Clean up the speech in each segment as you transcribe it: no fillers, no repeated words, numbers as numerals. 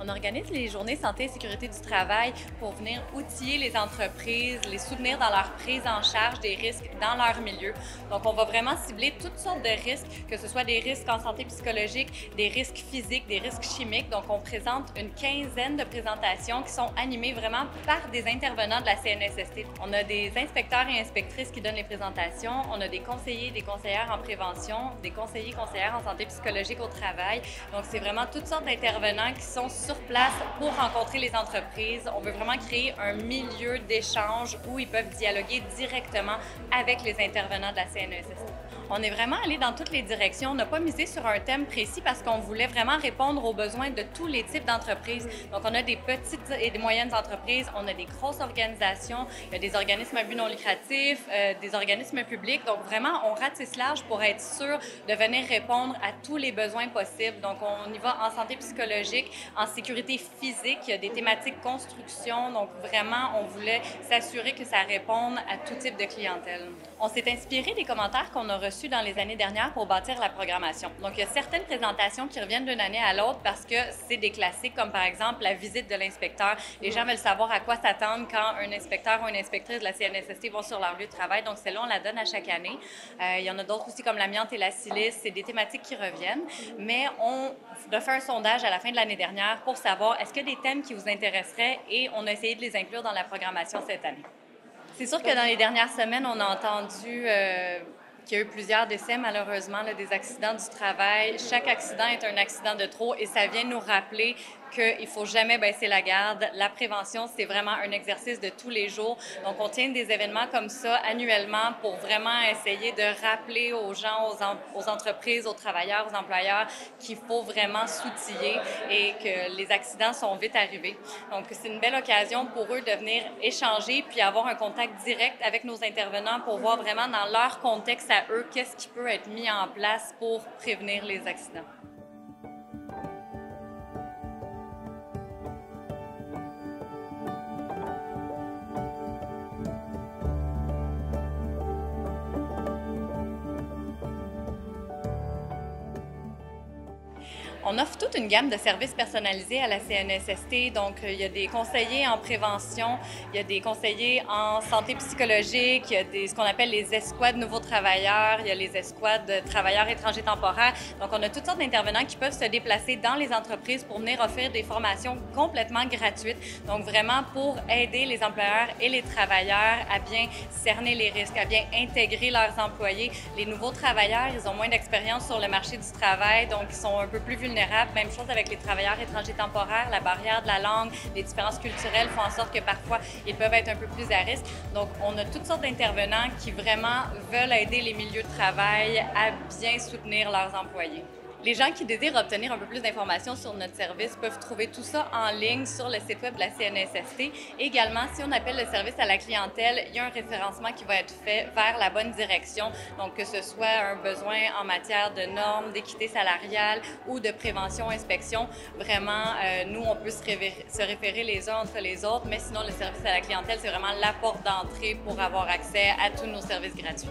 On organise les journées santé et sécurité du travail pour venir outiller les entreprises, les soutenir dans leur prise en charge des risques dans leur milieu. Donc, on va vraiment cibler toutes sortes de risques, que ce soit des risques en santé psychologique, des risques physiques, des risques chimiques. Donc, on présente une quinzaine de présentations qui sont animées vraiment par des intervenants de la CNSST. On a des inspecteurs et inspectrices qui donnent les présentations. On a des conseillers, des conseillères en prévention, des conseillers, conseillères en santé psychologique au travail. Donc, c'est vraiment toutes sortes d'intervenants qui sont sur place pour rencontrer les entreprises. On veut vraiment créer un milieu d'échange où ils peuvent dialoguer directement avec les intervenants de la CNESST. On est vraiment allé dans toutes les directions. On n'a pas misé sur un thème précis parce qu'on voulait vraiment répondre aux besoins de tous les types d'entreprises. Donc, on a des petites et des moyennes entreprises, on a des grosses organisations, il y a des organismes à but non lucratif, des organismes publics. Donc, vraiment, on ratisse large pour être sûr de venir répondre à tous les besoins possibles. Donc, on y va en santé psychologique, en sécurité physique, il y a des thématiques construction. Donc, vraiment, on voulait s'assurer que ça réponde à tout type de clientèle. On s'est inspiré des commentaires qu'on a reçus dans les années dernières pour bâtir la programmation. Donc, il y a certaines présentations qui reviennent d'une année à l'autre parce que c'est des classiques, comme par exemple la visite de l'inspecteur. Les gens veulent savoir à quoi s'attendre quand un inspecteur ou une inspectrice de la CNSST vont sur leur lieu de travail. Donc, celle-là, on la donne à chaque année. Il y en a d'autres aussi, comme l'amiante et la silice. C'est des thématiques qui reviennent. Mais on a fait un sondage à la fin de l'année dernière pour savoir est-ce qu'il y a des thèmes qui vous intéresseraient et on a essayé de les inclure dans la programmation cette année. C'est sûr que dans les dernières semaines, on a entendu qu'il y a eu plusieurs décès, malheureusement, là, des accidents du travail. Chaque accident est un accident de trop et ça vient nous rappeler qu'il ne faut jamais baisser la garde. La prévention, c'est vraiment un exercice de tous les jours. Donc, on tient des événements comme ça annuellement pour vraiment essayer de rappeler aux gens, aux entreprises, aux travailleurs, aux employeurs qu'il faut vraiment s'outiller et que les accidents sont vite arrivés. Donc, c'est une belle occasion pour eux de venir échanger puis avoir un contact direct avec nos intervenants pour voir vraiment dans leur contexte à eux qu'est-ce qui peut être mis en place pour prévenir les accidents. On offre toute une gamme de services personnalisés à la CNSST. Donc, il y a des conseillers en prévention, il y a des conseillers en santé psychologique, il y a ce qu'on appelle les escouades nouveaux travailleurs, il y a les escouades de travailleurs étrangers temporaires. Donc, on a toutes sortes d'intervenants qui peuvent se déplacer dans les entreprises pour venir offrir des formations complètement gratuites. Donc, vraiment pour aider les employeurs et les travailleurs à bien cerner les risques, à bien intégrer leurs employés. Les nouveaux travailleurs, ils ont moins d'expérience sur le marché du travail, donc ils sont un peu plus vulnérables. Même chose avec les travailleurs étrangers temporaires, la barrière de la langue, les différences culturelles font en sorte que parfois ils peuvent être un peu plus à risque. Donc, on a toutes sortes d'intervenants qui vraiment veulent aider les milieux de travail à bien soutenir leurs employés. Les gens qui désirent obtenir un peu plus d'informations sur notre service peuvent trouver tout ça en ligne sur le site web de la CNSST. Également, si on appelle le service à la clientèle, il y a un référencement qui va être fait vers la bonne direction. Donc, que ce soit un besoin en matière de normes, d'équité salariale ou de prévention, inspection, vraiment, nous, on peut se référer les uns entre les autres, mais sinon, le service à la clientèle, c'est vraiment la porte d'entrée pour avoir accès à tous nos services gratuits.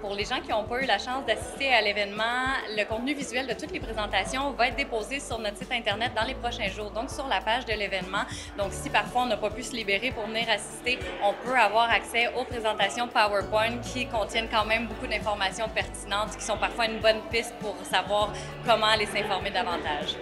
Pour les gens qui n'ont pas eu la chance d'assister à l'événement, le contenu visuel de toutes les présentations va être déposé sur notre site Internet dans les prochains jours, donc sur la page de l'événement. Donc, si parfois on n'a pas pu se libérer pour venir assister, on peut avoir accès aux présentations PowerPoint qui contiennent quand même beaucoup d'informations pertinentes, qui sont parfois une bonne piste pour savoir comment aller s'informer davantage.